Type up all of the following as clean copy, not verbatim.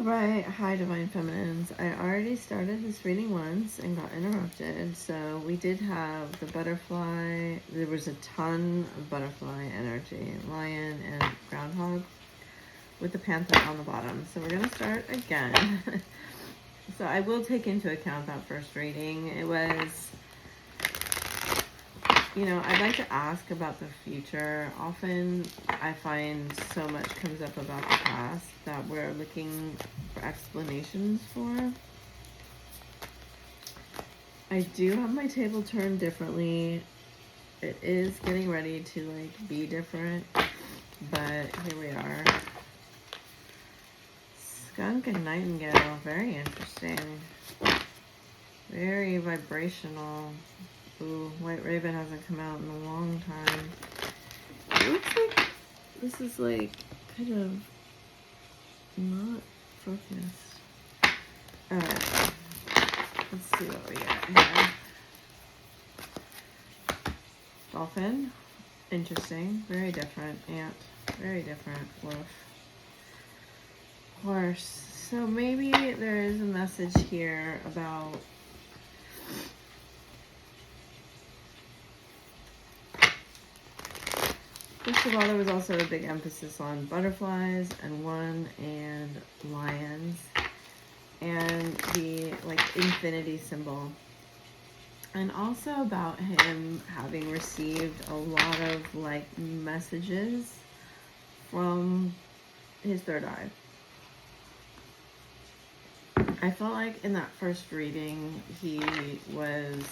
Alright, hi Divine Feminines. I already started this reading once and got interrupted. So we did have the butterfly. There was a ton of butterfly energy. Lion and groundhog with the panther on the bottom. So we're going to start again. So I will take into account that first reading. It was, I'd like to ask about the future. Often I find so much comes up about the past that we're looking for explanations for. I do have my table turned differently. It is getting ready to be different, but here we are. Skunk and nightingale, very interesting. Very vibrational. Ooh, white raven hasn't come out in a long time. It looks like this is kind of not focused. Alright, let's see what we got here. Dolphin, interesting, very different. Ant, very different. Wolf. Horse. So maybe there is a message here about first of all, there was also a big emphasis on butterflies and lions and the infinity symbol. And also about him having received a lot of messages from his third eye. I felt like in that first reading, he was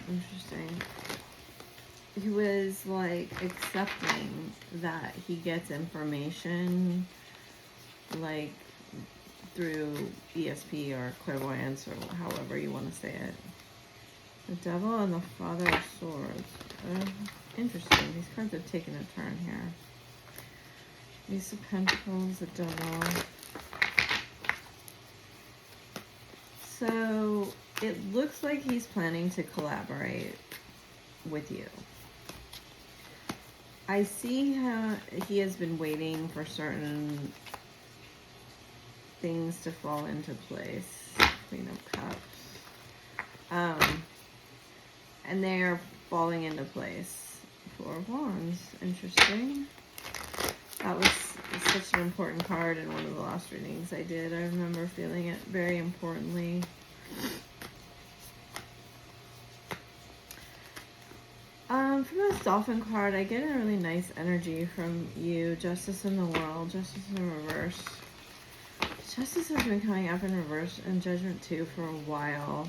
interesting. He was accepting that he gets information through ESP or clairvoyance or however you want to say it. The devil and the father of swords. Interesting. These cards have taken a turn here. Ace of Pentacles, the devil. So it looks like he's planning to collaborate with you. I see how he has been waiting for certain things to fall into place. Queen of Cups. And they are falling into place. Four of Wands. Interesting. That was such an important card in one of the last readings I did. I remember feeling it very importantly. From this dolphin card, I get a really nice energy from you. Justice in the world. Justice in reverse. Justice has been coming up in reverse and Judgment too for a while.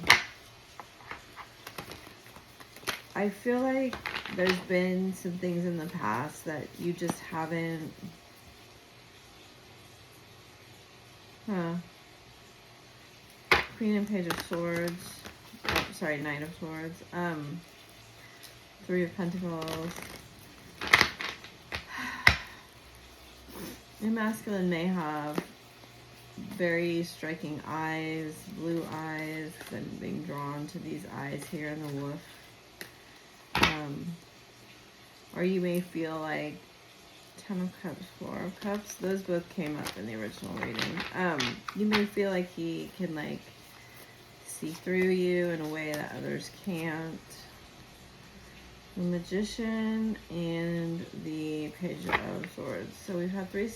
I feel like there's been some things in the past that you just haven't... Queen and Page of Swords. Oh, sorry, Knight of Swords. Three of Pentacles. A masculine may have very striking eyes, blue eyes, because I'm being drawn to these eyes here in the wolf. Or you may feel like Ten of Cups, Four of Cups. Those both came up in the original reading. You may feel like he can see through you in a way that others can't. The Magician and the Page of Swords. So we've had three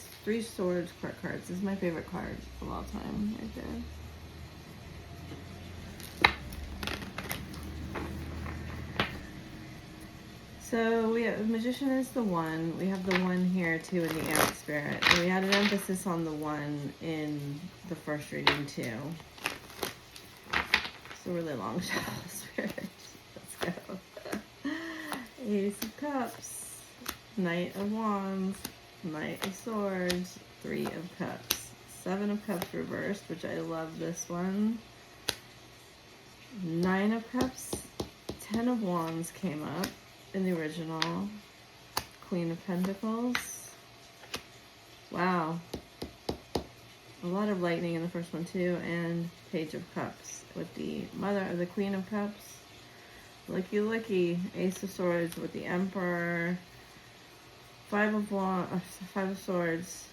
swords cards. This is my favorite card of all time, right there. So we have Magician is the one. We have the one here too in the ant spirit. And we had an emphasis on the one in the first reading too. It's a really long shadow spirit. Let's go. Ace of Cups, Knight of Wands, Knight of Swords, Three of Cups, Seven of Cups reversed, which I love this one. Nine of Cups, Ten of Wands came up in the original. Queen of Pentacles. Wow. A lot of lightning in the first one too, and Page of Cups with the mother of the Queen of Cups. Looky looky. Ace of Swords with the Emperor. Five of Swords,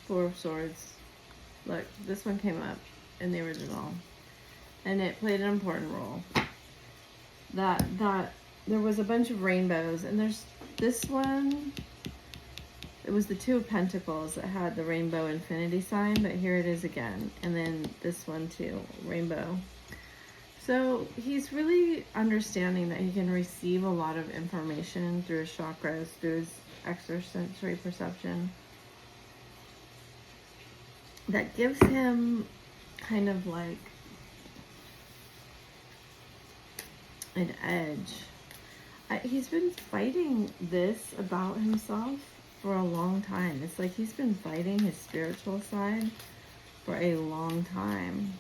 Four of Swords. Look, this one came up in the original, and it played an important role. That there was a bunch of rainbows, and there's this one. It was the Two of Pentacles that had the rainbow infinity sign, but here it is again. And then this one too, rainbow. So he's really understanding that he can receive a lot of information through his chakras, through his extrasensory perception. That gives him kind of like an edge. He's been fighting this about himself for a long time. It's like he's been fighting his spiritual side for a long time.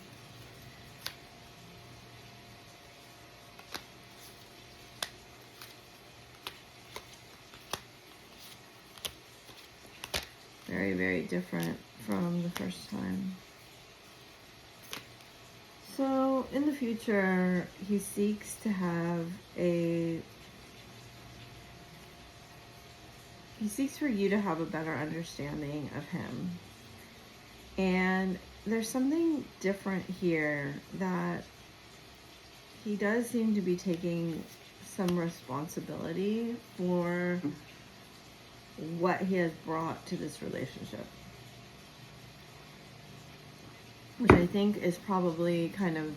Very, very different from the first time. So in the future, he seeks to have he seeks for you to have a better understanding of him. And there's something different here, that he does seem to be taking some responsibility for what he has brought to this relationship, which I think is probably kind of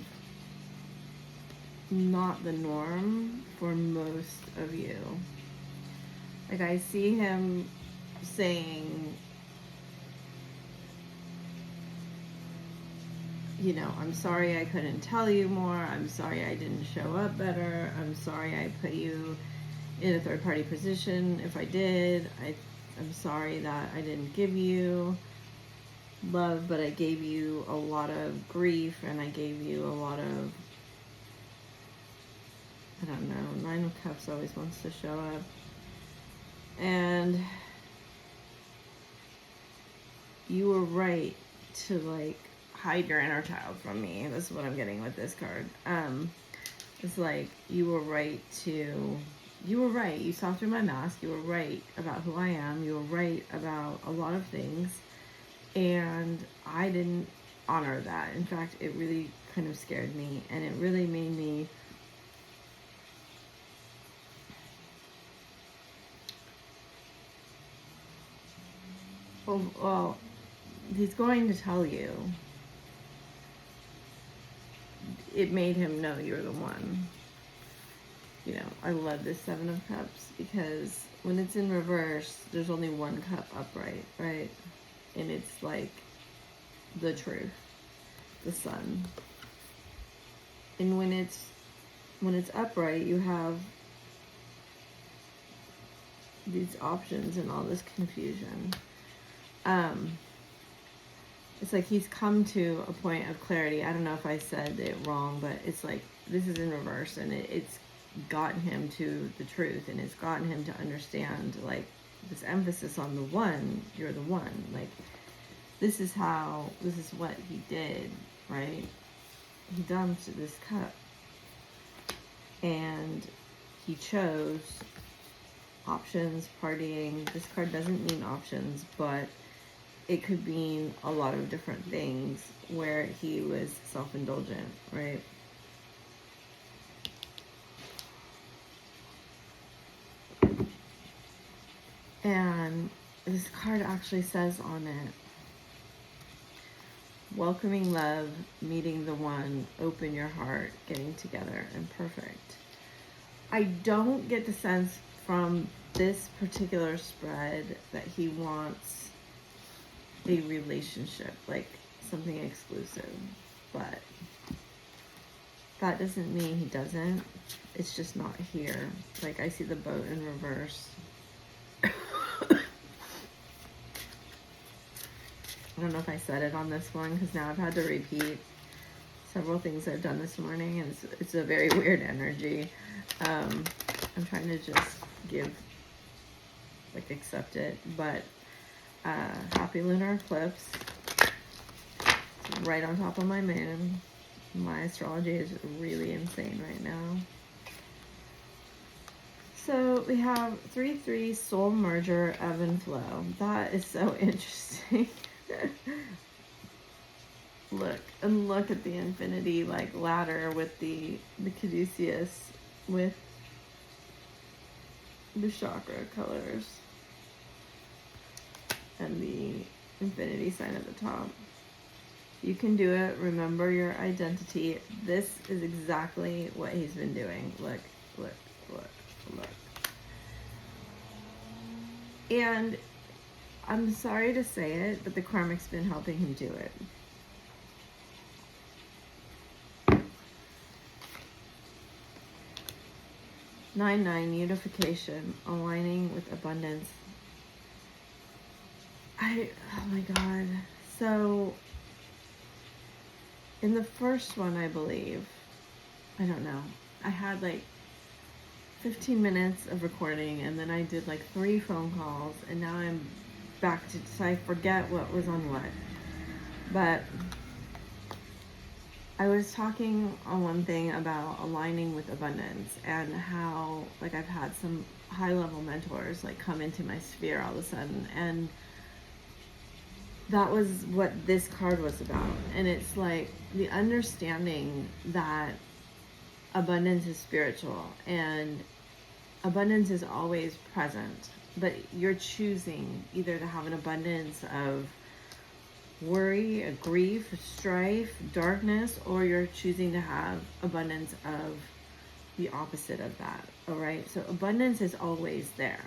not the norm for most of you. Like, I see him saying, you know, I'm sorry I couldn't tell you more. I'm sorry I didn't show up better. I'm sorry I put you in a third-party position. If I did, I'm sorry that I didn't give you love, but I gave you a lot of grief, and I gave you a lot of, I don't know, Nine of Cups always wants to show up. And you were right to, like, hide your inner child from me. This is what I'm getting with this card. It's like, you were right. You saw through my mask. You were right about who I am. You were right about a lot of things. And I didn't honor that. In fact, it really kind of scared me. And it really made me well, he's going to tell you. It made him know you're the one. You know, I love this Seven of Cups, because when it's in reverse, there's only one cup upright, right? And it's like the truth, the sun. And when it's upright, you have these options and all this confusion. It's like he's come to a point of clarity. I don't know if I said it wrong, but it's like this is in reverse, and it's gotten him to the truth, and it's gotten him to understand, like, this emphasis on the one. You're the one. Like, this is what he did, right? He dumped this cup, and he chose options, partying. This card doesn't mean options, but it could mean a lot of different things where he was self-indulgent, right? And this card actually says on it, welcoming love, meeting the one, open your heart, getting together, and perfect. I don't get the sense from this particular spread that he wants a relationship, like something exclusive, but that doesn't mean he doesn't. It's just not here. Like, I see the boat in reverse. I don't know if I said it on this one, because now I've had to repeat several things I've done this morning, and it's a very weird energy. I'm trying to just accept it, but happy lunar eclipse. It's right on top of my moon. My astrology is really insane right now. So we have 3-3 soul merger, ebb and flow. That is so interesting. Look at the infinity like ladder with the caduceus with the chakra colors and the infinity sign at the top. You can do it. Remember your identity. This is exactly what he's been doing. Look. And I'm sorry to say it, but the karmic's been helping him do it. Nine, unification, aligning with abundance. Oh my God. So, in the first one, I believe, I don't know, I had like 15 minutes of recording, and then I did like 3 phone calls, and now I'm back to, so I forget what was on what. But I was talking on one thing about aligning with abundance, and how like I've had some high level mentors like come into my sphere all of a sudden, and that was what this card was about. And it's like the understanding that abundance is spiritual and abundance is always present, but you're choosing either to have an abundance of worry, a grief, strife, darkness, or you're choosing to have abundance of the opposite of that. All right, so abundance is always there.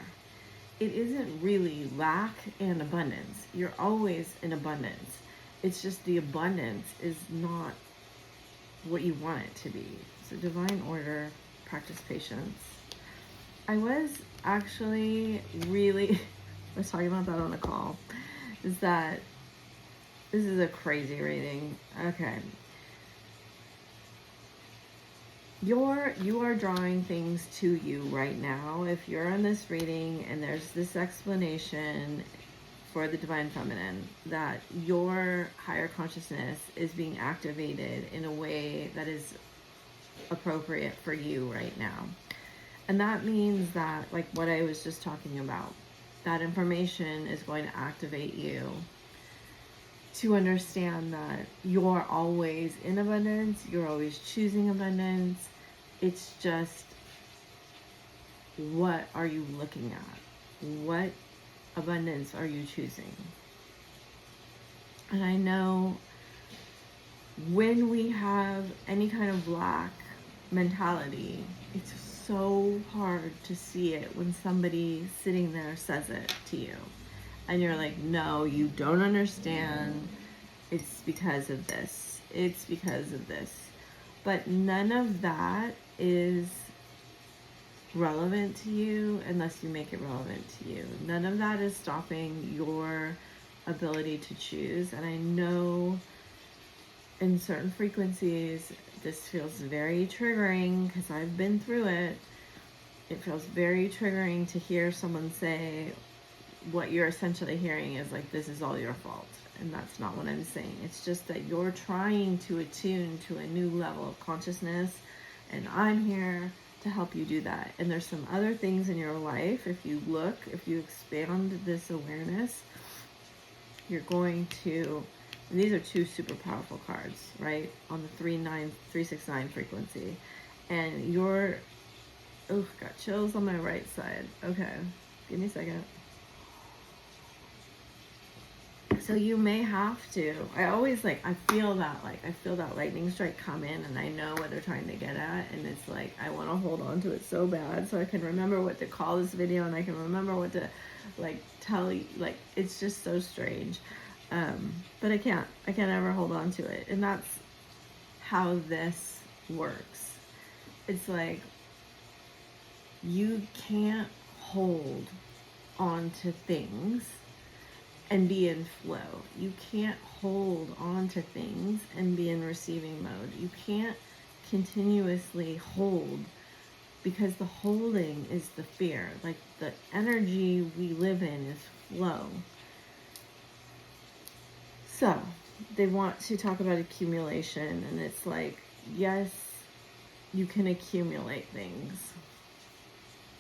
It isn't really lack and abundance. You're always in abundance. It's just the abundance is not what you want it to be. So divine order, practice patience. I was actually really, I was talking about that on a call, is that this is a crazy reading. Okay. You are drawing things to you right now. If you're in this reading and there's this explanation for the divine feminine, that your higher consciousness is being activated in a way that is appropriate for you right now. And that means that, like what I was just talking about, that information is going to activate you to understand that you're always in abundance, you're always choosing abundance. It's just, what are you looking at? What abundance are you choosing? And I know when we have any kind of lack mentality, it's so hard to see it when somebody sitting there says it to you. And you're like, no, you don't understand. It's because of this. It's because of this. But none of that is relevant to you unless you make it relevant to you. None of that is stopping your ability to choose. And I know in certain frequencies, this feels very triggering because I've been through it. It feels very triggering to hear someone say, what you're essentially hearing is like, this is all your fault. And that's not what I'm saying. It's just that you're trying to attune to a new level of consciousness, and I'm here to help you do that. And there's some other things in your life, if you expand this awareness, you're going to, and these are 2 super powerful cards, right? On the 369 frequency. And you're, oh, got chills on my right side. Okay, give me a second. So you may have to, I always I feel that lightning strike come in, and I know what they're trying to get at, and it's like, I want to hold on to it so bad so I can remember what to call this video, and I can remember what to tell you, it's just so strange. But I can't ever hold on to it. And that's how this works. It's like, you can't hold on to things and be in flow. You can't hold on to things and be in receiving mode. You can't continuously hold, because the holding is the fear. Like, the energy we live in is flow. So they want to talk about accumulation, and it's like, yes, you can accumulate things.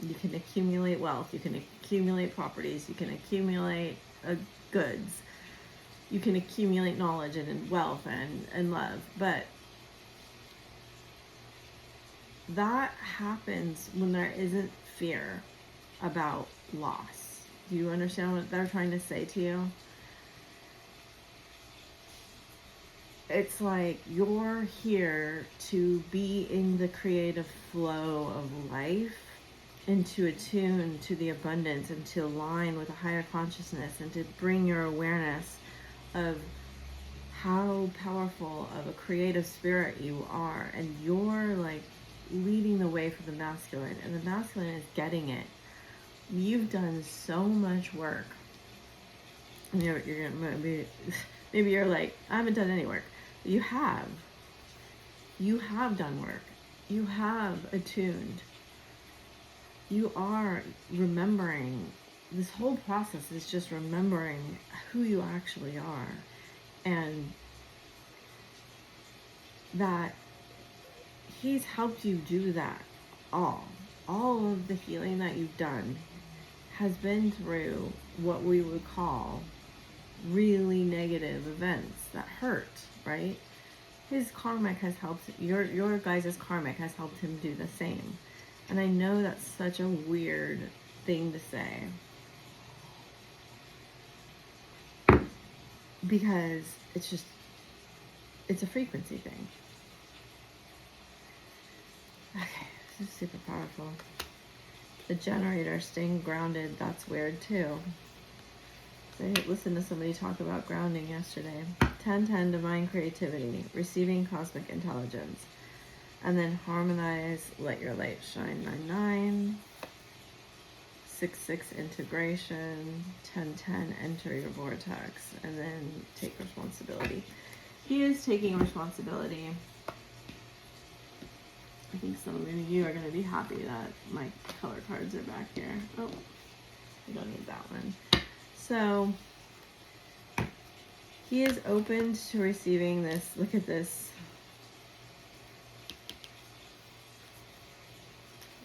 You can accumulate wealth, you can accumulate properties, you can accumulate goods, you can accumulate knowledge and wealth and love, but that happens when there isn't fear about loss. Do you understand what they're trying to say to you? It's like you're here to be in the creative flow of life and to attune to the abundance and to align with a higher consciousness and to bring your awareness of how powerful of a creative spirit you are, and you're like leading the way for the masculine, and the masculine is getting it. You've done so much work. And you're gonna maybe you're like, I haven't done any work. You have. You have done work. You have attuned. You are remembering. This whole process is just remembering who you actually are, and that he's helped you do that. All of the healing that you've done has been through what we would call really negative events that hurt, right? His karmic has helped, your guys' karmic has helped him do the same. And I know that's such a weird thing to say, because it's a frequency thing. Okay, this is super powerful. The generator staying grounded, that's weird too. I listened to somebody talk about grounding yesterday. 1010, divine creativity, receiving cosmic intelligence. And then harmonize, let your light shine, 99. 6-6 integration, 1010 enter your vortex, and then take responsibility. He is taking responsibility. I think some of you are going to be happy that my color cards are back here. Oh, you don't need that one. So he is open to receiving this. Look at this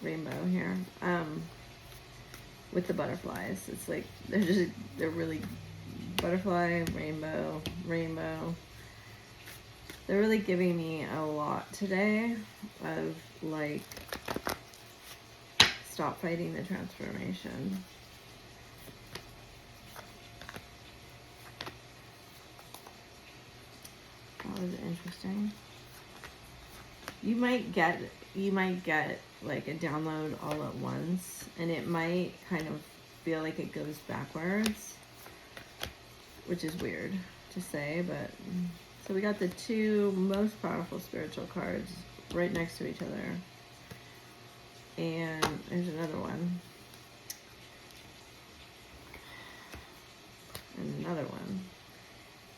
rainbow here. With the butterflies. It's like they're really butterfly, rainbow, rainbow. They're really giving me a lot today of like, stop fighting the transformation. That was interesting. You might get like a download all at once, and it might kind of feel like it goes backwards, which is weird to say, but so we got the two most powerful spiritual cards right next to each other, and there's another one and another one.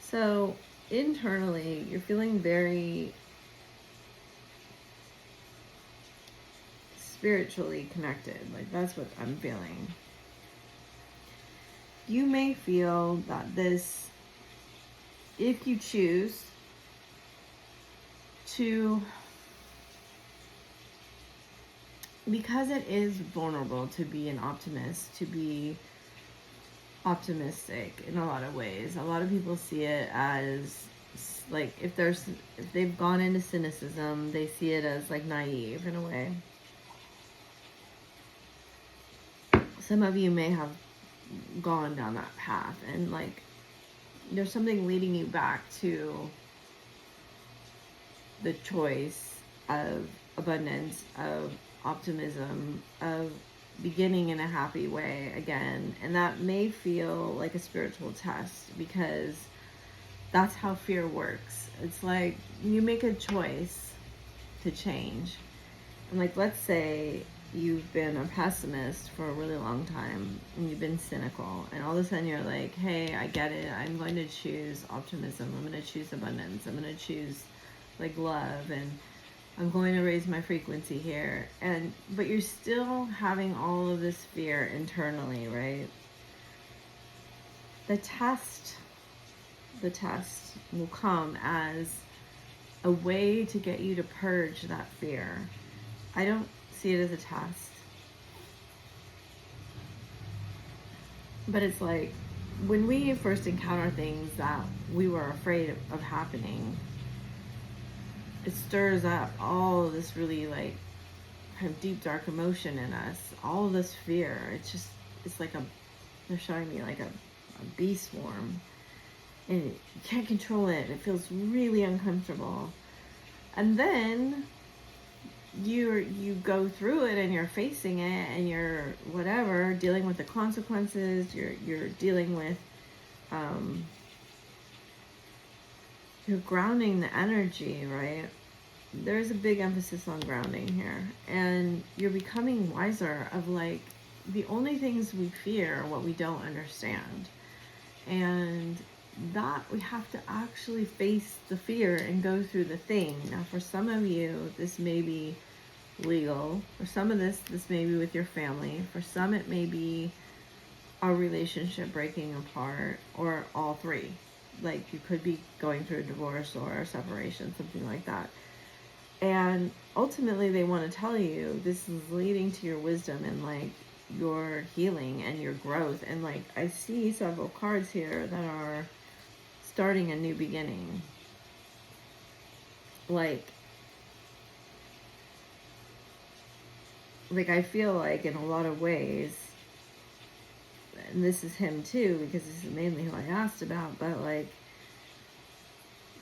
So internally you're feeling very spiritually connected. Like, that's what I'm feeling. You may feel that this, if you choose to, because it is vulnerable to be an optimist, to be optimistic in a lot of ways. A lot of people see it as like, if they've gone into cynicism, they see it as like naive in a way. Some of you may have gone down that path, and like there's something leading you back to the choice of abundance, of optimism, of beginning in a happy way again. And that may feel like a spiritual test, because that's how fear works. It's like you make a choice to change. And like, let's say you've been a pessimist for a really long time and you've been cynical, and all of a sudden you're like, hey, I get it, I'm going to choose optimism, I'm going to choose abundance, I'm going to choose like love, and I'm going to raise my frequency here. But you're still having all of this fear internally, right? The test will come as a way to get you to purge that fear. I don't see it as a test. But it's like, when we first encounter things that we were afraid of happening, it stirs up all this really like kind of deep dark emotion in us, all of this fear. It's like they're showing me like a bee swarm, and you can't control it. It feels really uncomfortable. And then you go through it and you're facing it and you're whatever, dealing with the consequences. You're dealing with you're grounding the energy, right? There's a big emphasis on grounding here, and you're becoming wiser of like, the only things we fear are what we don't understand, and that we have to actually face the fear and go through the thing. Now, for some of you, this may be legal. For some of this may be with your family. For some, it may be a relationship breaking apart, or all three. Like, you could be going through a divorce or a separation, something like that. And ultimately, they want to tell you this is leading to your wisdom and like your healing and your growth. And like, I see several cards here that are starting a new beginning. Like I feel like in a lot of ways, and this is him too, because this is mainly who I asked about, but like,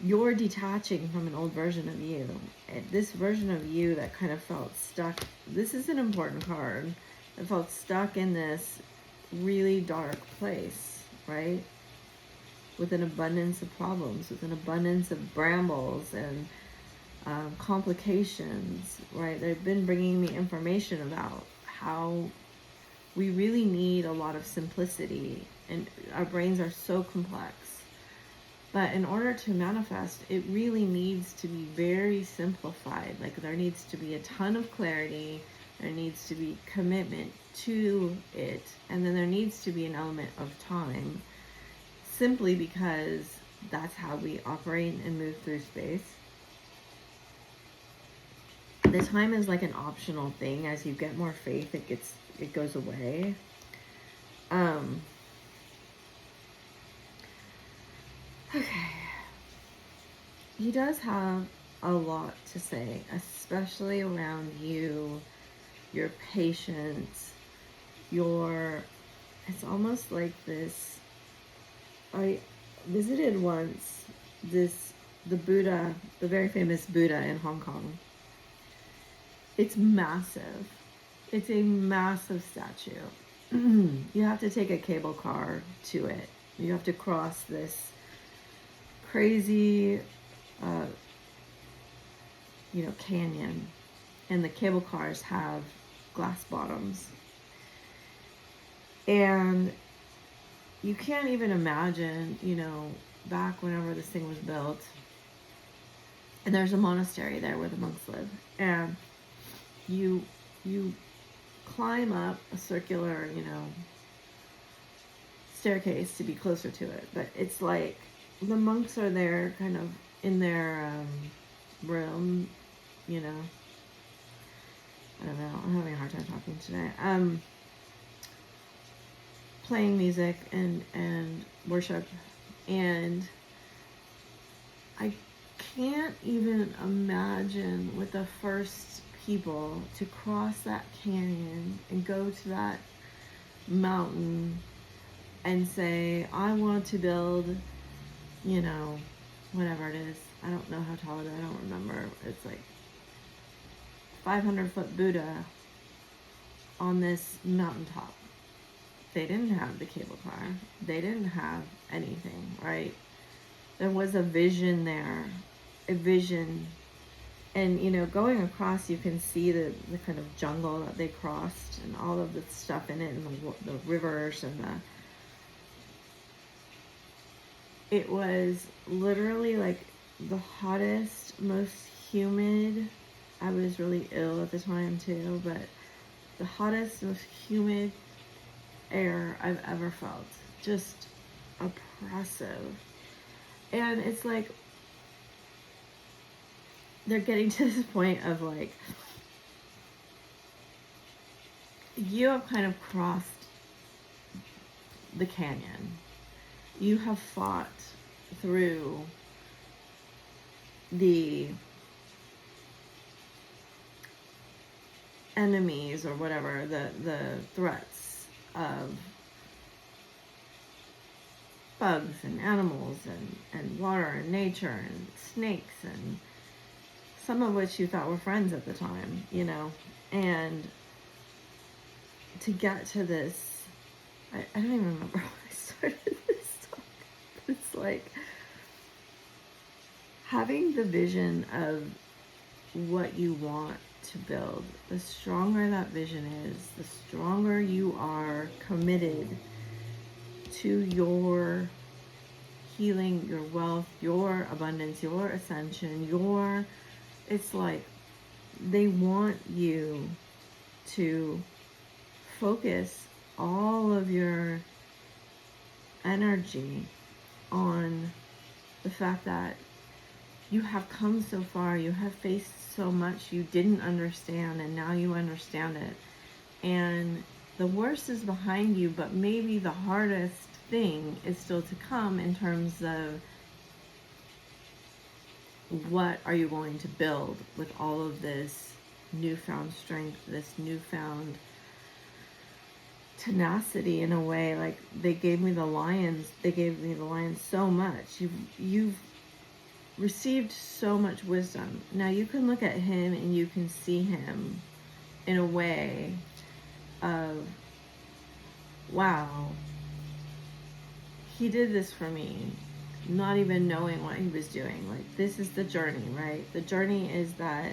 you're detaching from an old version of you. This version of you that kind of felt stuck. This is an important card. That felt stuck in this really dark place, right? With an abundance of problems, with an abundance of brambles and complications, right? They've been bringing me information about how we really need a lot of simplicity, and our brains are so complex. But in order to manifest, it really needs to be very simplified. Like, there needs to be a ton of clarity. There needs to be commitment to it. And then there needs to be an element of time, simply because that's how we operate and move through space. The time is like an optional thing. As you get more faith, it goes away. Okay. He does have a lot to say, especially around you, your patience, it's almost like this. I visited once the Buddha, the very famous Buddha in Hong Kong. It's massive. It's a massive statue. You have to take a cable car to it. You have to cross this crazy, canyon, and the cable cars have glass bottoms. And you can't even imagine, back whenever this thing was built, and there's a monastery there where the monks live, and you climb up a circular, staircase to be closer to it. But it's like the monks are there kind of in their room, I don't know, I'm having a hard time talking today. Playing music and worship, and I can't even imagine with the first people to cross that canyon and go to that mountain and say, I want to build, whatever it is. I don't know how tall it is. I don't remember. It's like 500-foot Buddha on this mountaintop. They didn't have the cable car. They didn't have anything, right? There was a vision there, a vision. And, going across, you can see the kind of jungle that they crossed and all of the stuff in it, and the rivers and it was literally like the hottest, most humid. I was really ill at the time too, but the hottest, most humid air I've ever felt. Just oppressive. And it's like they're getting to this point of like, you have kind of crossed the canyon. You have fought through the enemies or whatever, the threats of bugs and animals and water and nature and snakes, and some of which you thought were friends at the time, you know. And to get to this, I don't even remember when I started this talk, but it's like having the vision of what you want to build. The stronger that vision is, the stronger you are committed to your healing, your wealth, your abundance, your ascension, it's like they want you to focus all of your energy on the fact that you have come so far, you have faced so much you didn't understand, and now you understand it. And the worst is behind you, but maybe the hardest thing is still to come in terms of what are you going to build with all of this newfound strength, this newfound tenacity in a way. Like they gave me the lions so much. You've received so much wisdom. Now you can look at him and you can see him in a way of, wow, he did this for me, not even knowing what he was doing. Like, this is the journey, right? The journey is that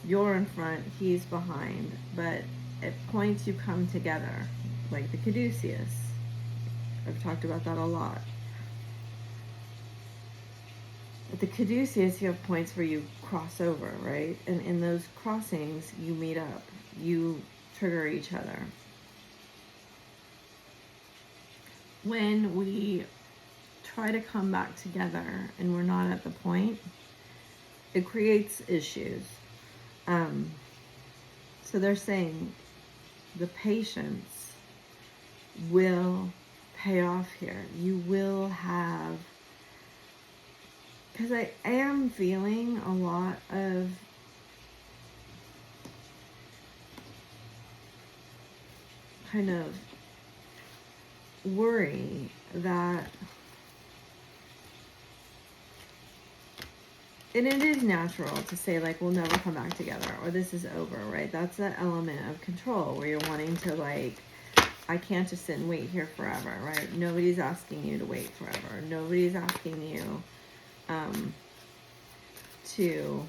you're in front, he's behind, but at points you come together, like the caduceus. I've talked about that a lot. At the caduceus, you have points where you cross over, right? And in those crossings, you meet up, you trigger each other. When we try to come back together and we're not at the point, it creates issues. So they're saying the patience will pay off here. You will have, because I am feeling a lot of kind of worry that, and it is natural to say like, we'll never come back together, or this is over, right? That's that element of control where you're wanting to like, I can't just sit and wait here forever, right? Nobody's asking you to wait forever. Nobody's asking you to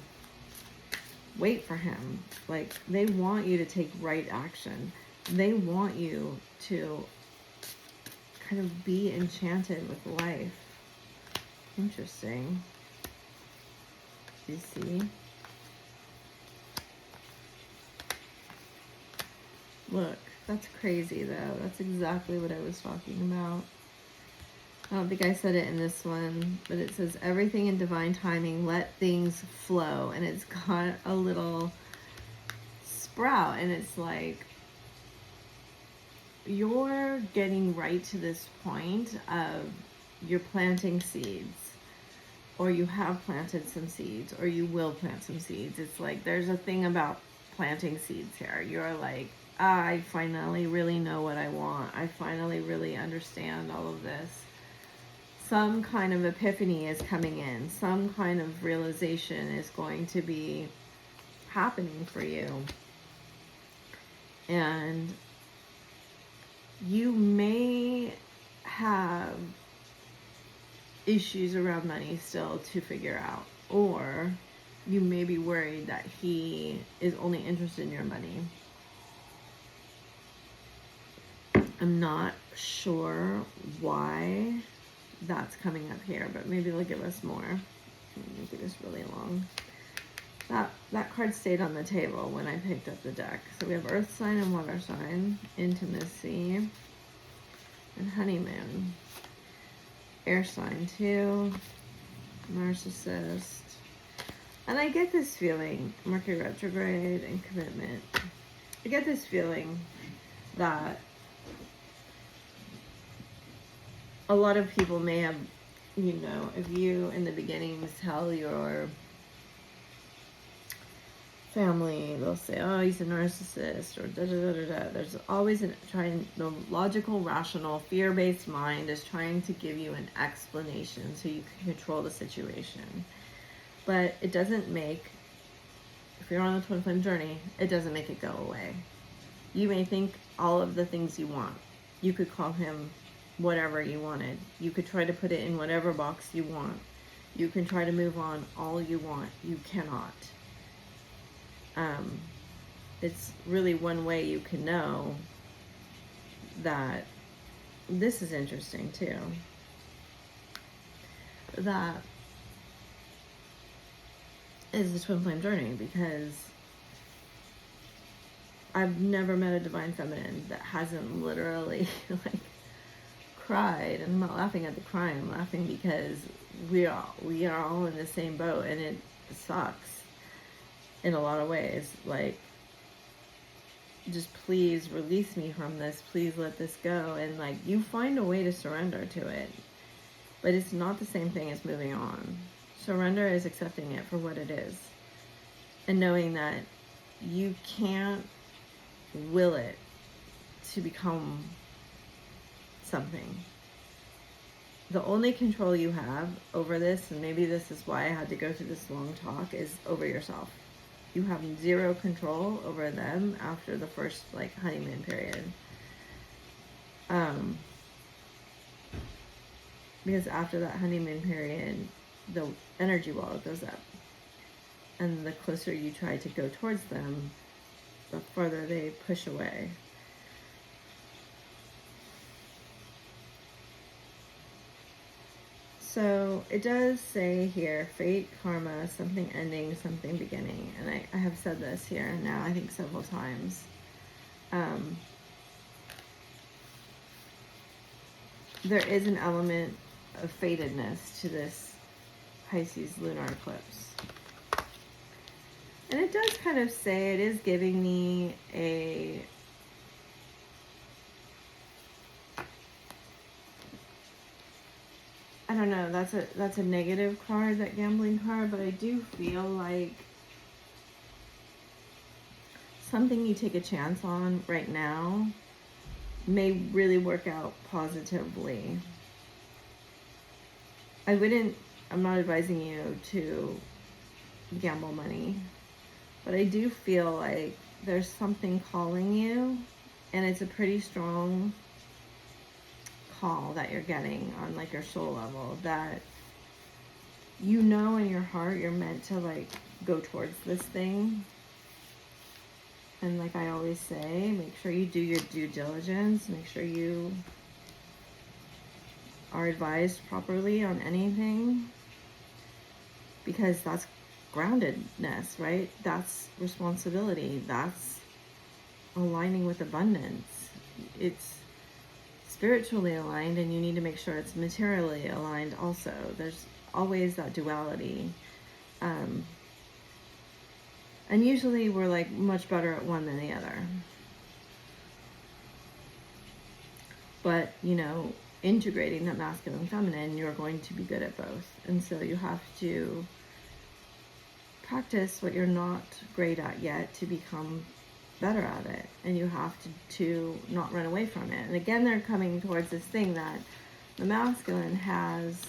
wait for him. Like, they want you to take right action. They want you to kind of be enchanted with life. Interesting. You see? Look, that's crazy though. That's exactly what I was talking about. I don't think I said it in this one, but it says everything in divine timing, let things flow. And it's got a little sprout, and it's like, you're getting right to this point of you're planting seeds, or you have planted some seeds, or you will plant some seeds. It's like there's a thing about planting seeds here. You're like, I finally really know what I want. I finally really understand all of this. Some kind of epiphany is coming in. Some kind of realization is going to be happening for you. And you may have issues around money still to figure out, or you may be worried that he is only interested in your money. I'm not sure why that's coming up here, but maybe they'll give us more. Make this really long. That card stayed on the table when I picked up the deck. So we have Earth sign and Water sign, intimacy, and honeymoon. Air sign too, narcissist. And I get this feeling, Mercury retrograde and commitment. I get this feeling that a lot of people may have, you know, if you in the beginning tell your family, they'll say, oh, he's a narcissist, or da da da da da. There's always the logical, rational, fear-based mind is trying to give you an explanation so you can control the situation. But it doesn't make, if you're on the twin flame journey, it doesn't make it go away. You may think all of the things you want. You could call him whatever you wanted. You could try to put it in whatever box you want. You can try to move on all you want. You cannot. It's really one way you can know that this is interesting too. That is the twin flame journey, because I've never met a divine feminine that hasn't literally like cried. And I'm not laughing at the crying, I'm laughing because we are all in the same boat, and it sucks in a lot of ways. Like, just please release me from this, please let this go. And like, you find a way to surrender to it, but it's not the same thing as moving on. Surrender is accepting it for what it is, and knowing that you can't will it to become something. The only control you have over this, and maybe this is why I had to go through this long talk, is over yourself. You have zero control over them after the first like honeymoon period. Because after that honeymoon period, the energy wall goes up. And the closer you try to go towards them, the further they push away. So it does say here, fate, karma, something ending, something beginning. And I have said this here now, I think several times. There is an element of fatedness to this Pisces lunar eclipse. And it does kind of say, it is giving me a I don't know, that's a negative card, that gambling card, but I do feel like something you take a chance on right now may really work out positively. I'm not advising you to gamble money, but I do feel like there's something calling you, and it's a pretty strong call that you're getting on like your soul level, that you know in your heart you're meant to like go towards this thing. And like I always say, make sure you do your due diligence, make sure you are advised properly on anything, because that's groundedness, right? That's responsibility, that's aligning with abundance. It's spiritually aligned, and you need to make sure it's materially aligned also. There's always that duality. And usually we're like much better at one than the other. But, you know, integrating that masculine and feminine, you're going to be good at both. And so you have to practice what you're not great at yet to become better at it, and you have to not run away from it. And again, they're coming towards this thing that the masculine has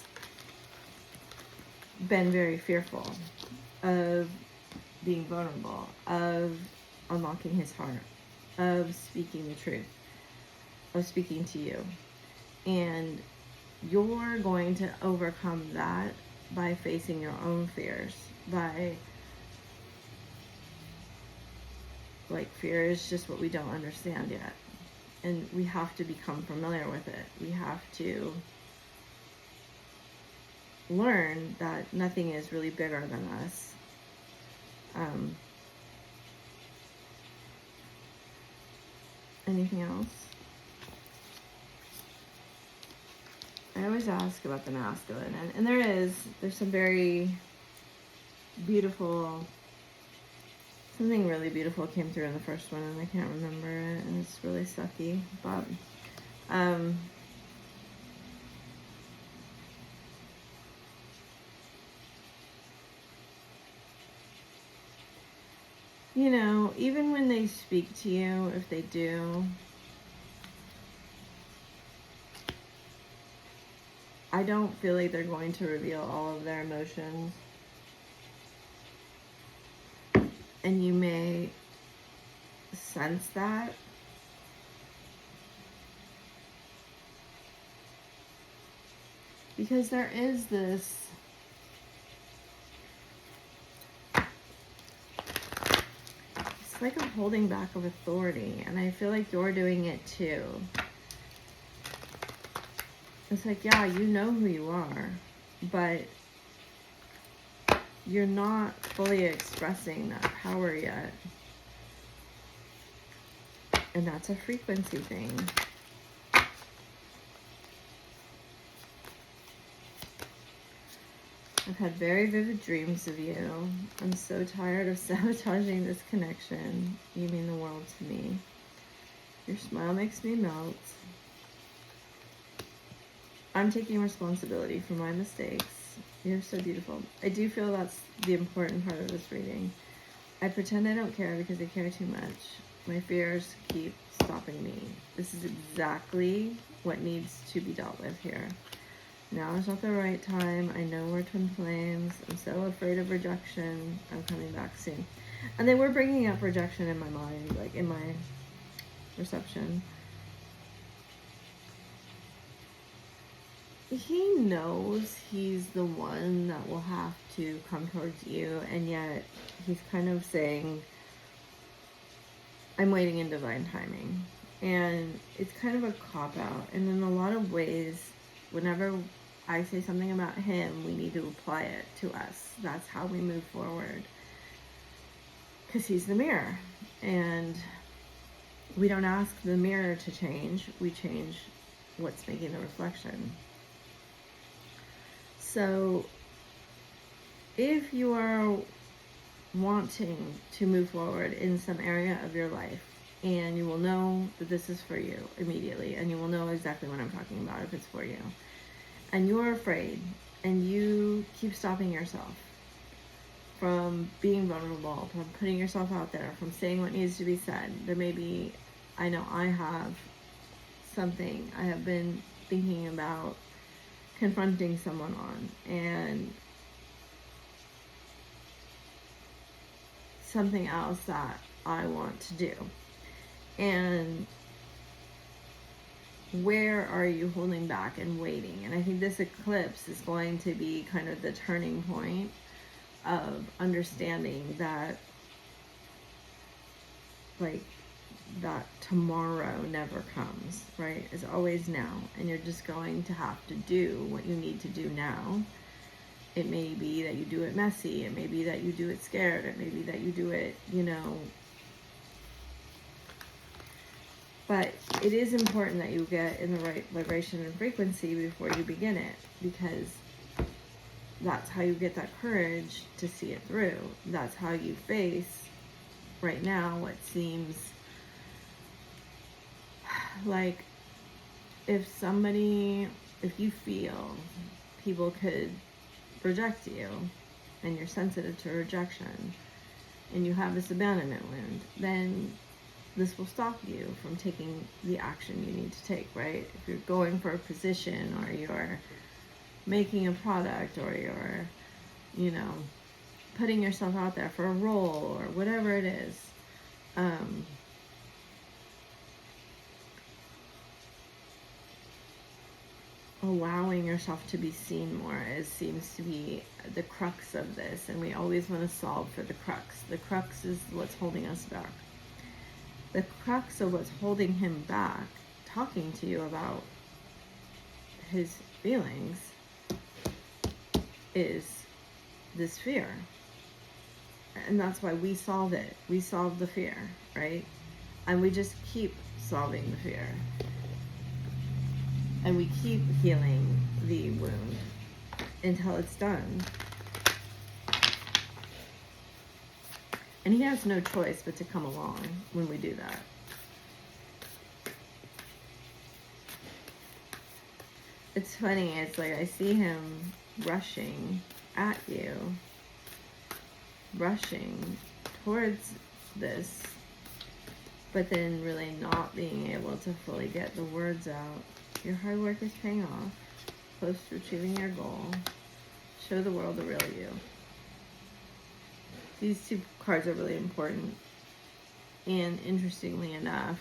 been very fearful of being vulnerable, of unlocking his heart, of speaking the truth, of speaking to you. And you're going to overcome that by facing your own fears, by like, fear is just what we don't understand yet. And we have to become familiar with it. We have to learn that nothing is really bigger than us. Anything else? I always ask about the masculine, and there's some very beautiful, something really beautiful came through in the first one, and I can't remember it, and it's really sucky, but You know, even when they speak to you, if they do, I don't feel like they're going to reveal all of their emotions. And you may sense that. Because there is this it's like a holding back of authority, and I feel like you're doing it too. It's like, yeah, you know who you are, but you're not fully expressing that power yet. And that's a frequency thing. I've had very vivid dreams of you. I'm so tired of sabotaging this connection. You mean the world to me. Your smile makes me melt. I'm taking responsibility for my mistakes. You're so beautiful. I do feel that's the important part of this reading. I pretend I don't care because I care too much. My fears keep stopping me. This is exactly what needs to be dealt with here. Now is not the right time. I know we're twin flames. I'm so afraid of rejection. I'm coming back soon. And they were bringing up rejection in my mind, like in my reception. He knows he's the one that will have to come towards you, and yet he's kind of saying, I'm waiting in divine timing. And it's kind of a cop-out. And in a lot of ways, whenever I say something about him, we need to apply it to us. That's how we move forward. Because he's the mirror. And we don't ask the mirror to change. We change what's making the reflection. So if you are wanting to move forward in some area of your life, and you will know that this is for you immediately, and you will know exactly what I'm talking about if it's for you, and you're afraid, and you keep stopping yourself from being vulnerable, from putting yourself out there, from saying what needs to be said. There may be, I know I have something I have been thinking about confronting someone on, and something else that I want to do. And where are you holding back and waiting? And I think this eclipse is going to be kind of the turning point of understanding that, like, that tomorrow never comes, right? It's always now. And you're just going to have to do what you need to do now. It may be that you do it messy. It may be that you do it scared. It may be that you do it, you know. But it is important that you get in the right vibration and frequency before you begin it, because that's how you get that courage to see it through. That's how you face right now what seems like if you feel people could reject you, and you're sensitive to rejection, and you have this abandonment wound, then this will stop you from taking the action you need to take, right? If you're going for a position, or you're making a product, or you're, you know, putting yourself out there for a role, or whatever it is, allowing yourself to be seen more seems to be the crux of this, and we always want to solve for the crux. The crux is what's holding us back. The crux of what's holding him back, talking to you about his feelings, is this fear. And that's why we solve it. We solve the fear, right? And we just keep solving the fear. And we keep healing the wound until it's done. And he has no choice but to come along when we do that. It's funny, it's like I see him rushing at you, rushing towards this, but then really not being able to fully get the words out. Your hard work is paying off. Close to achieving your goal. Show the world the real you. These two cards are really important. And interestingly enough,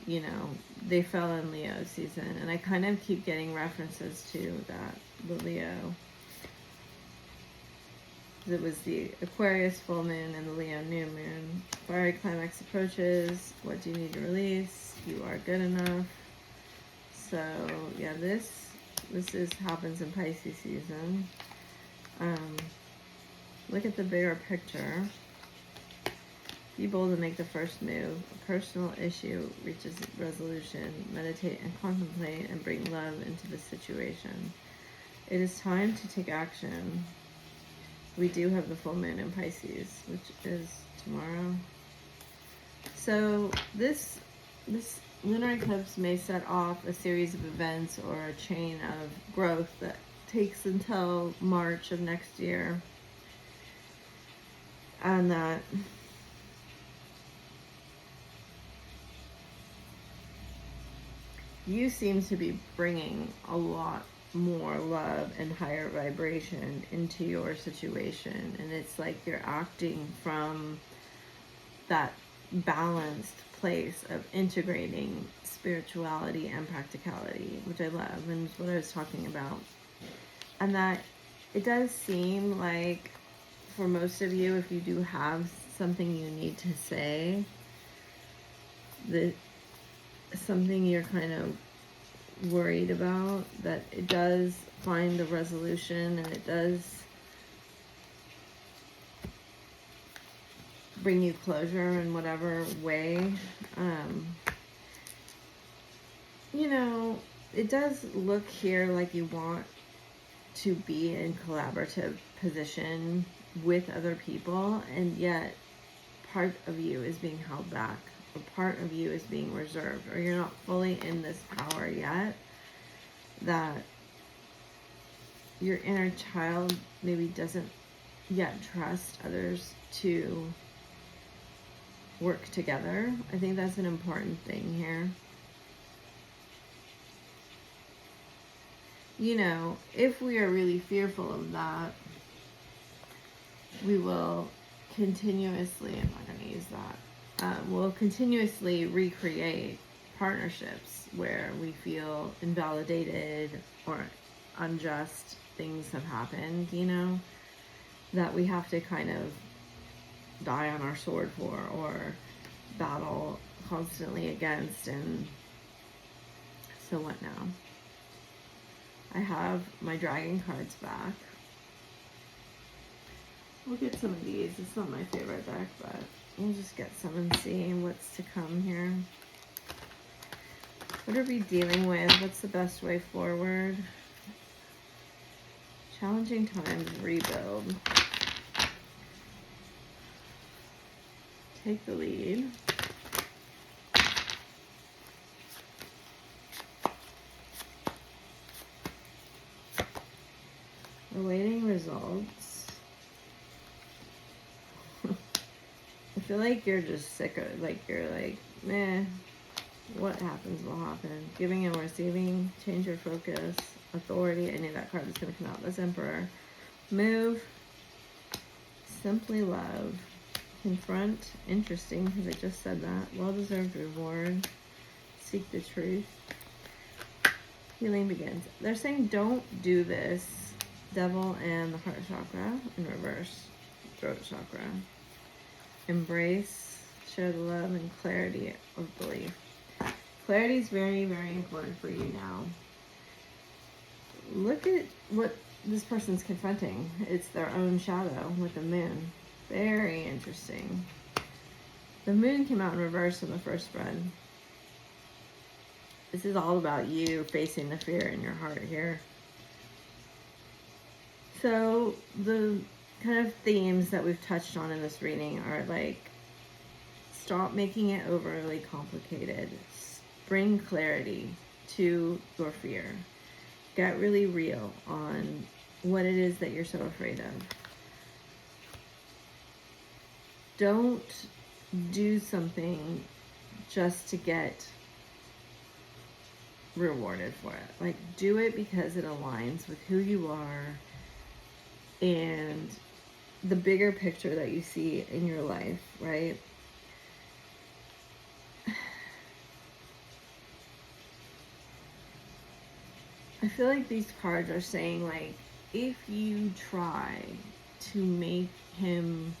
you know, they fell in Leo season. And I kind of keep getting references to that, the Leo. It was the Aquarius full moon and the Leo new moon. Fiery climax approaches. What do you need to release? You are good enough. So yeah, this happens in Pisces season. Look at the bigger picture. Be bold and make the first move. A personal issue reaches resolution. Meditate and contemplate and bring love into the situation. It is time to take action. We do have the full moon in Pisces, which is tomorrow. So this lunar eclipse may set off a series of events or a chain of growth that takes until March of next year. And that you seem to be bringing a lot more love and higher vibration into your situation. And it's like you're acting from that balanced place of integrating spirituality and practicality, which I love, and it's what I was talking about. And that it does seem like for most of you, if you do have something you need to say, that something you're kind of worried about, that it does find a resolution and it does bring you closure in whatever way. You know, it does look here like you want to be in collaborative position with other people, and yet part of you is being held back, or part of you is being reserved, or you're not fully in this power yet, that your inner child maybe doesn't yet trust others to work together. I think that's an important thing here. You know, if we are really fearful of that, we will continuously, I'm not going to use that, we'll continuously recreate partnerships where we feel invalidated or unjust things have happened, you know, that we have to kind of die on our sword for or battle constantly against. And so what now? I have my dragon cards back. We'll get some of these. It's not my favorite deck, but we'll just get some and see what's to come here. What are we dealing with? What's the best way forward? Challenging times, rebuild. Take the lead. Awaiting results. I feel like you're just sick of it. Like you're like, meh, what happens will happen. Giving and receiving, change your focus, authority. I knew that card was going to come out. That's Emperor. Move, simply love, confront, interesting, because I just said that. Well-deserved reward, seek the truth. Healing begins. They're saying don't do this. Devil and the heart chakra in reverse, throat chakra. Embrace, share the love, and clarity of belief. Clarity is very, very important for you now. Look at what this person's confronting. It's their own shadow with the moon. Very interesting. The moon came out in reverse in the first spread. This is all about you facing the fear in your heart here. So the kind of themes that we've touched on in this reading are like, stop making it overly complicated. Bring clarity to your fear. Get really real on what it is that you're so afraid of. don't do something just to get rewarded for it. Like, do it because it aligns with who you are and the bigger picture that you see in your life, right? I feel like these cards are saying, like, if you try to make him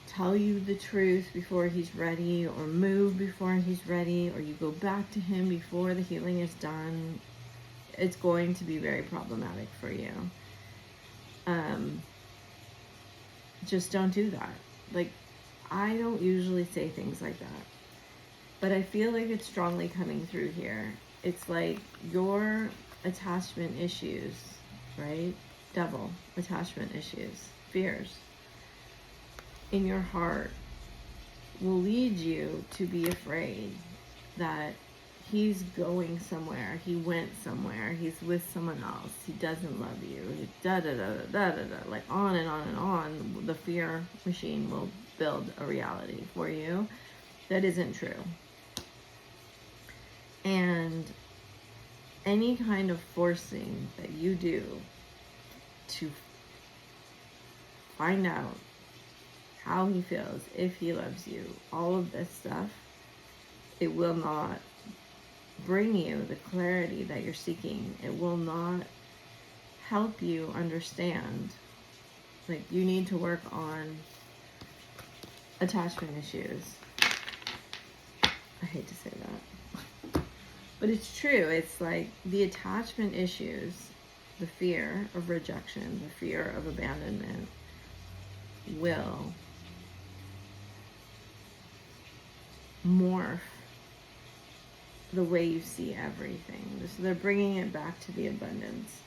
tell you the truth before he's ready, or move before he's ready, or you go back to him before the healing is done, it's going to be very problematic for you. Just don't do that. Like, I don't usually say things like that, but I feel like it's strongly coming through here. It's like your attachment issues, right? Double attachment issues, fears in your heart will lead you to be afraid that he's going somewhere, he went somewhere, he's with someone else, he doesn't love you, da da da da da da, like on and on and on. The fear machine will build a reality for you that isn't true. And any kind of forcing that you do to find out how he feels, if he loves you, all of this stuff, it will not bring you the clarity that you're seeking. It will not help you understand. Like, you need to work on attachment issues. I hate to say that, but it's true. It's like the attachment issues, the fear of rejection, the fear of abandonment will morph the way you see everything. So they're bringing it back to the abundance.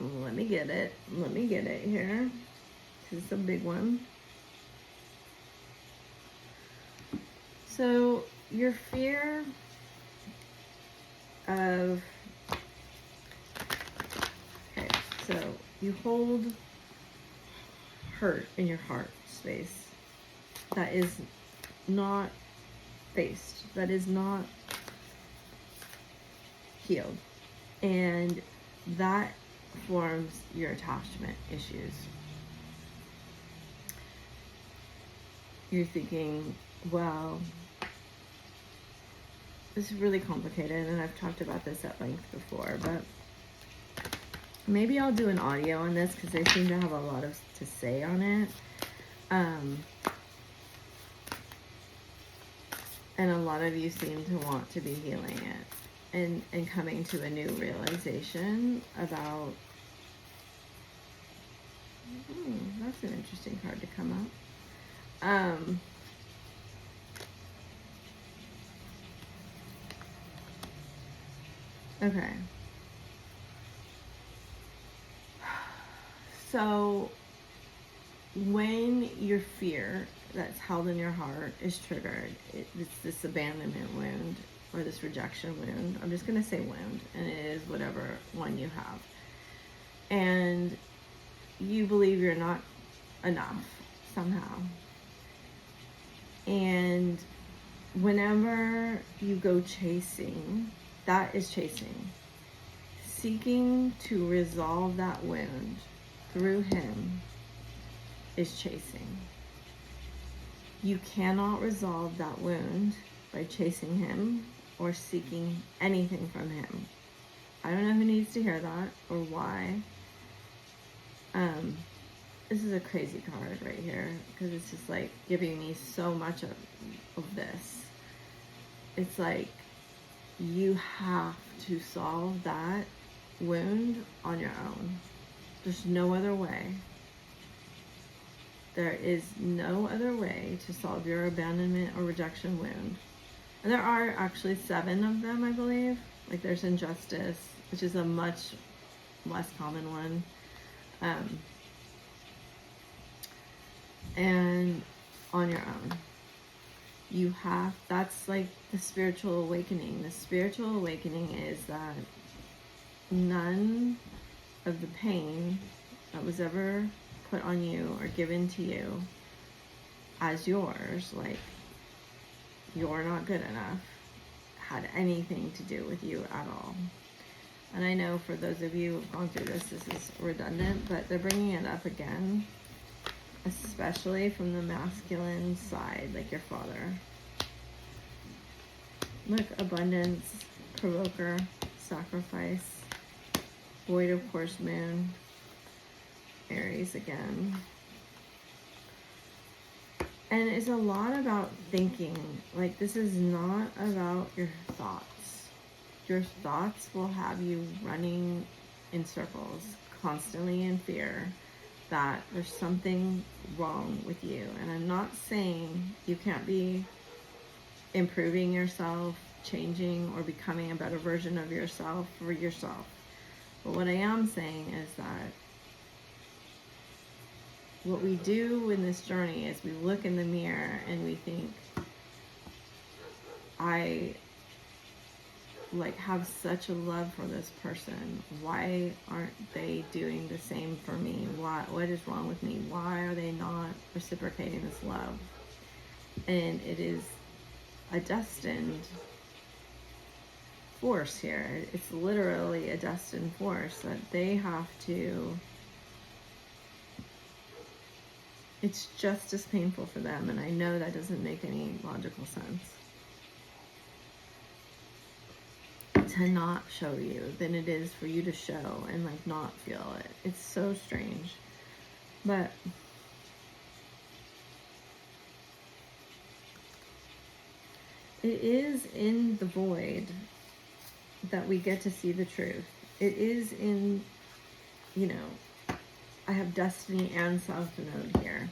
Let me get it here, because it's a big one. So your fear of, okay, so you hold hurt in your heart space that is not faced, that is not healed, and that forms your attachment issues. You're thinking, well, this is really complicated, and I've talked about this at length before, but maybe I'll do an audio on this because I seem to have a lot to say on it. And a lot of you seem to want to be healing it and coming to a new realization about, that's an interesting card to come up. Okay. So when your fear that's held in your heart is triggered, it's this abandonment wound or this rejection wound. I'm just going to say wound, and it is whatever one you have. And you believe you're not enough somehow. And whenever you go chasing, that is chasing. Seeking to resolve that wound through him is chasing. You cannot resolve that wound by chasing him or seeking anything from him. I don't know who needs to hear that or why. This is a crazy card right here because it's just like giving me so much of this. It's like you have to solve that wound on your own. There's no other way. There is no other way to solve your abandonment or rejection wound. And there are actually 7 of them, I believe. Like there's injustice, which is a much less common one. And on your own. You have, that's like the spiritual awakening. The spiritual awakening is that none of the pain that was ever put on you or given to you as yours, like you're not good enough, had anything to do with you at all. And I know for those of you who've gone through this is redundant, but they're bringing it up again, especially from the masculine side, like your father. Look, abundance, provoker, sacrifice, void of course moon, Aries again. And it's a lot about thinking. Like, this is not about your thoughts. Your thoughts will have you running in circles, constantly in fear that there's something wrong with you. And I'm not saying you can't be improving yourself, changing, or becoming a better version of yourself for yourself. But what I am saying is that what we do in this journey is we look in the mirror and we think, I have such a love for this person. Why aren't they doing the same for me? What is wrong with me? Why are they not reciprocating this love? And it is a destined force here. It's literally a destined force that they have to, it's just as painful for them. And I know that doesn't make any logical sense, to not show you than it is for you to show and not feel it. It's so strange. But it is in the void that we get to see the truth. It is in, I have destiny and south node here.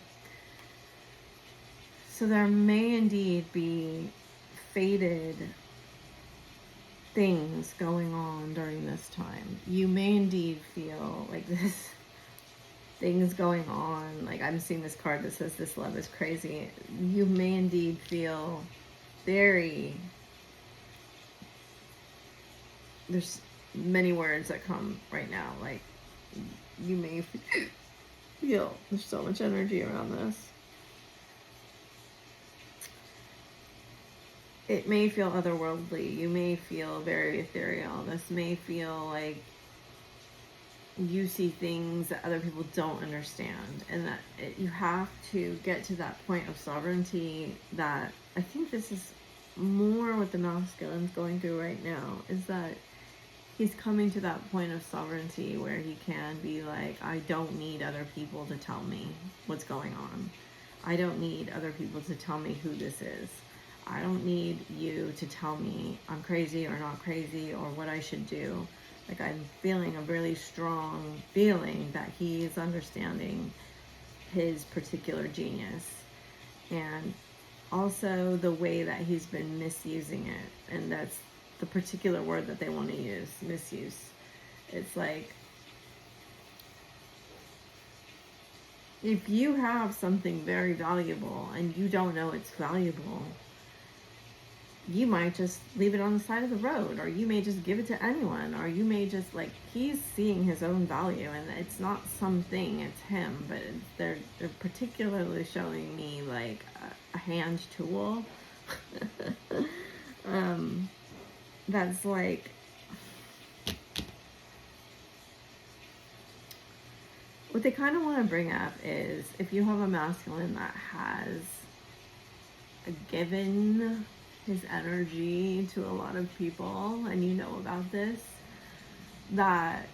So there may indeed be fated things going on during this time. You may indeed feel like this things going on. Like, I'm seeing this card that says this love is crazy. You may indeed feel very, there's many words that come right now. Like, you may feel there's so much energy around this. It may feel otherworldly. You may feel very ethereal. This may feel like you see things that other people don't understand, and that you have to get to that point of sovereignty. That I think this is more what the masculine's going through right now, is that he's coming to that point of sovereignty where he can be like, I don't need other people to tell me what's going on. I don't need other people to tell me who this is. I don't need you to tell me I'm crazy or not crazy or what I should do. Like, I'm feeling a really strong feeling that he is understanding his particular genius, and also the way that he's been misusing it. And that's the particular word that they want to use, misuse. It's like, if you have something very valuable and you don't know it's valuable, you might just leave it on the side of the road, or you may just give it to anyone, or you may just, he's seeing his own value, and it's not something, it's him. But they're particularly showing me a hand tool that's what they kind of want to bring up is, if you have a masculine that has given his energy to a lot of people, and you know about this, that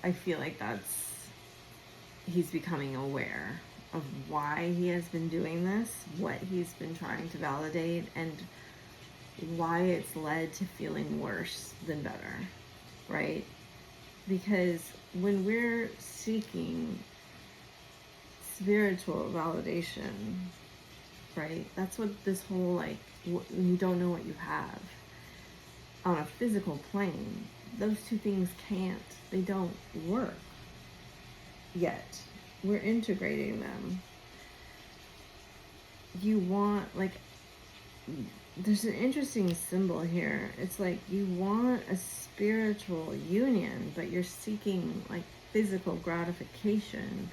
I feel like he's becoming aware of why he has been doing this, what he's been trying to validate, and why it's led to feeling worse than better, right? Because when we're seeking spiritual validation, right, that's what this whole, you don't know what you have. On a physical plane, those two things they don't work yet. We're integrating them. You want, there's an interesting symbol here. It's like you want a spiritual union, but you're seeking like physical gratification.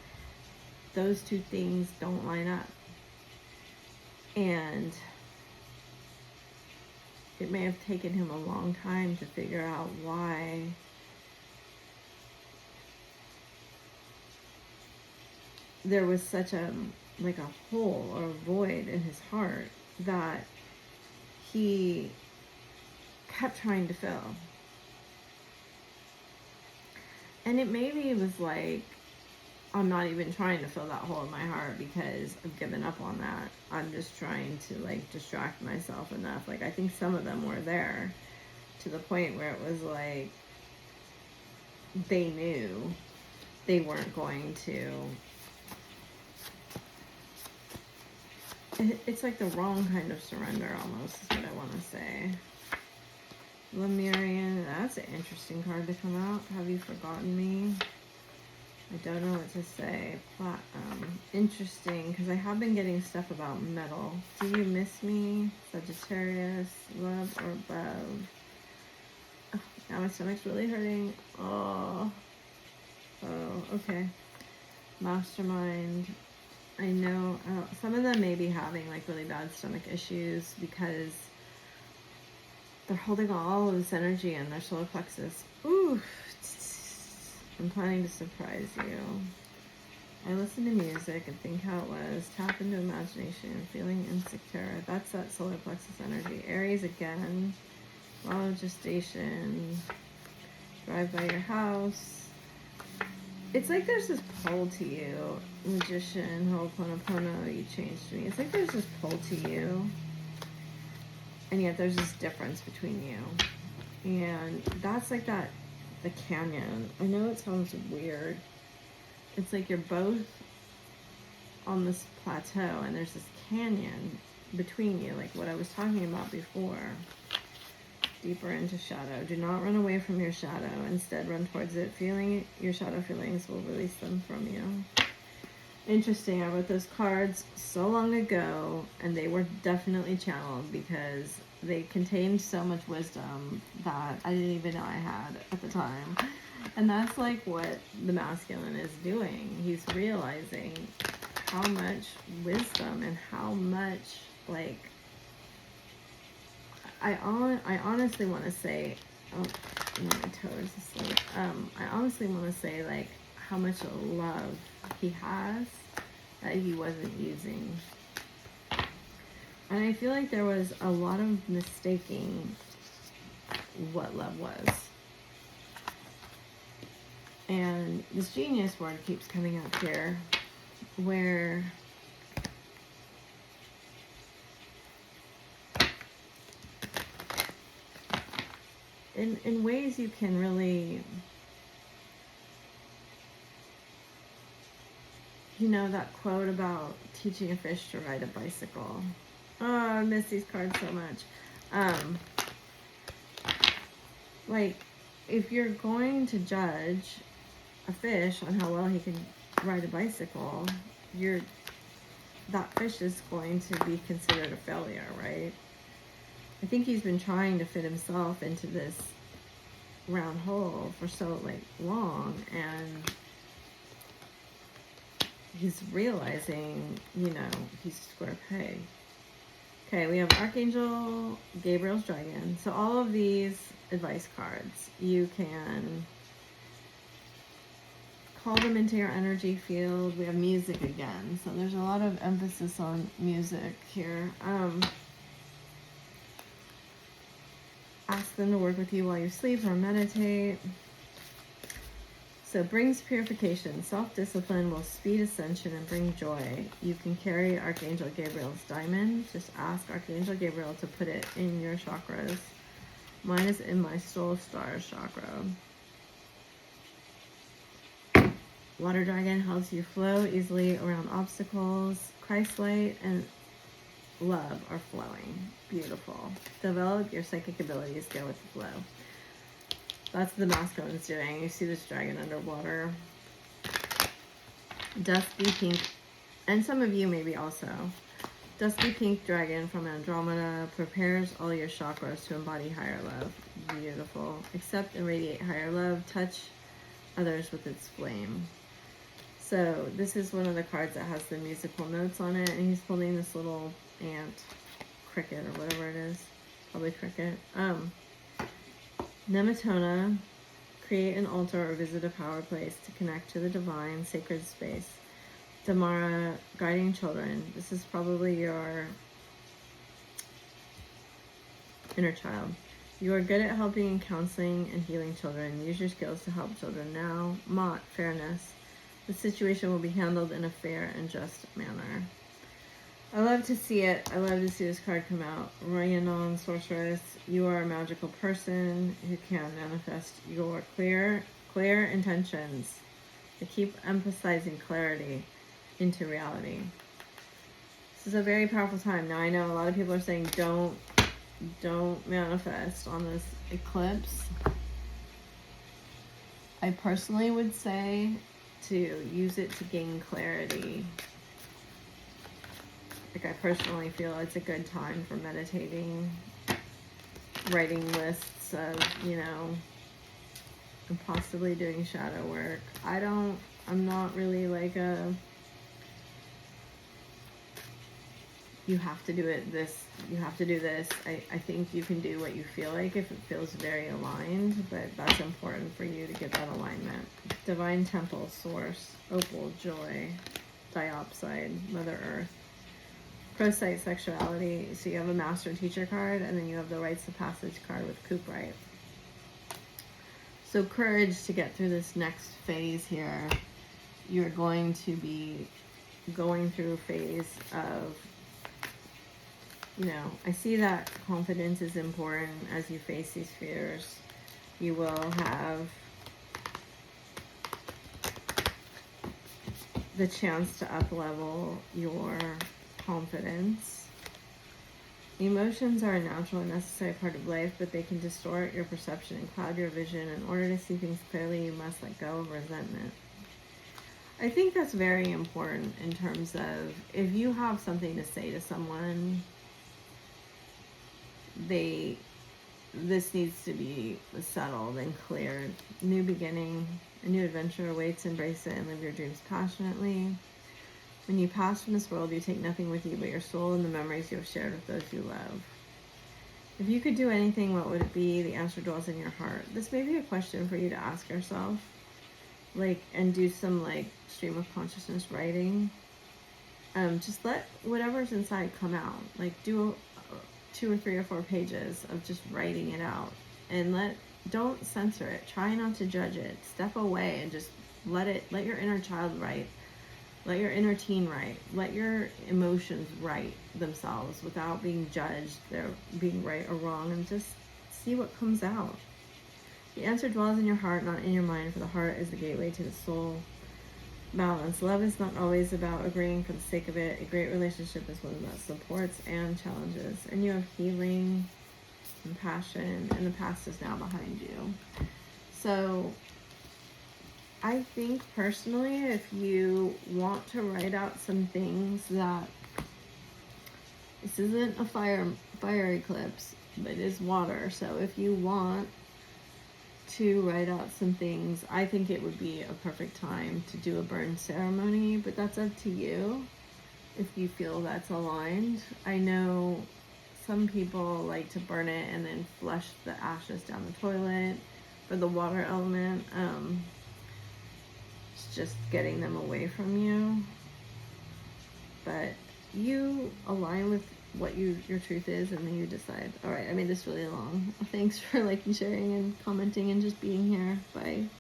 Those two things don't line up. And it may have taken him a long time to figure out why there was such a like a hole or a void in his heart that he kept trying to fill. And it maybe was like, I'm not even trying to fill that hole in my heart because I've given up on that. I'm just trying to like distract myself enough. Like I think some of them were there to the point where it was like they knew they weren't going to. It's like the wrong kind of surrender almost is what I want to say. Lemurian, that's an interesting card to come out. Have you forgotten me? I don't know what to say. Platinum. Interesting, because I have been getting stuff about metal. Do you miss me? Sagittarius, love or above? Oh, now my stomach's really hurting. Oh, okay. Mastermind. I know some of them may be having like really bad stomach issues because they're holding all of this energy in their solar plexus. Ooh, I'm planning to surprise you. I listen to music and think how it was. Tap into imagination, feeling insecure. That's that solar plexus energy. Aries again. Law of gestation. Drive by your house. It's like there's this pull to you. Magician, Ho'oponopono, you changed me. It's like there's this pull to you. And yet there's this difference between you. And that's like that, the canyon. I know it sounds weird. It's like you're both on this plateau and there's this canyon between you, like what I was talking about before. Deeper into shadow. Do not run away from your shadow. Instead, run towards it. Feeling your shadow feelings will release them from you. Interesting. I wrote those cards so long ago, and they were definitely channeled because they contained so much wisdom that I didn't even know I had at the time. And that's like what the masculine is doing. He's realizing how much wisdom and how much like I honestly want to say, oh, my toe is asleep. I honestly want to say like how much love he has that he wasn't using. And I feel like there was a lot of mistaking what love was. And this genius word keeps coming up here, where in ways you can really, you know, that quote about teaching a fish to ride a bicycle. Oh, I miss these cards so much. Like, if you're going to judge a fish on how well he can ride a bicycle, that fish is going to be considered a failure, right? I think he's been trying to fit himself into this round hole for so like long, and he's realizing, you know, he's a square peg. Okay, we have Archangel Gabriel's Dragon. So all of these advice cards, you can call them into your energy field. We have music again, so there's a lot of emphasis on music here. Ask them to work with you while you sleep or meditate. So brings purification. Self-discipline will speed ascension and bring joy. You can carry Archangel Gabriel's diamond. Just ask Archangel Gabriel to put it in your chakras. Mine is in my soul star chakra. Water dragon helps you flow easily around obstacles. Christ light and love are flowing. Beautiful. Develop your psychic abilities. Go with the flow. That's what the masculine's doing. You see this dragon underwater. Dusky pink. And some of you maybe also. Dusky pink dragon from Andromeda prepares all your chakras to embody higher love. Beautiful. Accept and radiate higher love. Touch others with its flame. So this is one of the cards that has the musical notes on it, and he's holding this little ant, cricket or whatever it is, probably cricket. Nematona, create an altar or visit a power place to connect to the divine, sacred space. Damara, guiding children. This is probably your inner child. You are good at helping and counseling and healing children. Use your skills to help children now. Mott, fairness. The situation will be handled in a fair and just manner. I love to see it. I love to see this card come out. Rhiannon, sorceress. You are a magical person who can manifest your clear intentions. I keep emphasizing clarity into reality. This is a very powerful time. Now I know a lot of people are saying don't manifest on this eclipse. I personally would say to use it to gain clarity. Like, I personally feel it's a good time for meditating, writing lists of, you know, and possibly doing shadow work. I'm not really like a, you have to do it this, you have to do this. I think you can do what you feel like if it feels very aligned, but that's important for you to get that alignment. Divine Temple, Source, Opal, Joy, Diopside, Mother Earth. Prosite, Sexuality. So you have a Master Teacher card, and then you have the Rites of Passage card with Cooperite. So courage to get through this next phase here. You're going to be going through a phase of, you know, I see that confidence is important as you face these fears. You will have the chance to up-level your confidence. Emotions are a natural and necessary part of life, but they can distort your perception and cloud your vision. In order to see things clearly, you must let go of resentment. I think that's very important in terms of if you have something to say to someone, this needs to be settled and cleared. New beginning, a new adventure awaits. Embrace it and live your dreams passionately. When you pass from this world, you take nothing with you but your soul and the memories you have shared with those you love. If you could do anything, what would it be? The answer dwells in your heart. This may be a question for you to ask yourself, like, and do some like stream of consciousness writing. Just let whatever's inside come out. Like, do 2 or 3 or 4 pages of just writing it out, and don't censor it. Try not to judge it. Step away and just let your inner child write. Let your inner teen write. Let your emotions write themselves without being judged. They're being right or wrong, and just see what comes out. The answer dwells in your heart, not in your mind, for the heart is the gateway to the soul. Balance. Love is not always about agreeing for the sake of it. A great relationship is one that supports and challenges. And you have healing and passion, and the past is now behind you. So I think personally, if you want to write out some things that, this isn't a fire eclipse, but it is water. So if you want to write out some things, I think it would be a perfect time to do a burn ceremony, but that's up to you if you feel that's aligned. I know some people like to burn it and then flush the ashes down the toilet for the water element. It's just getting them away from you. But you align with what your truth is, and then you decide. All right, I made this really long. Thanks for liking, sharing, and commenting, and just being here. Bye.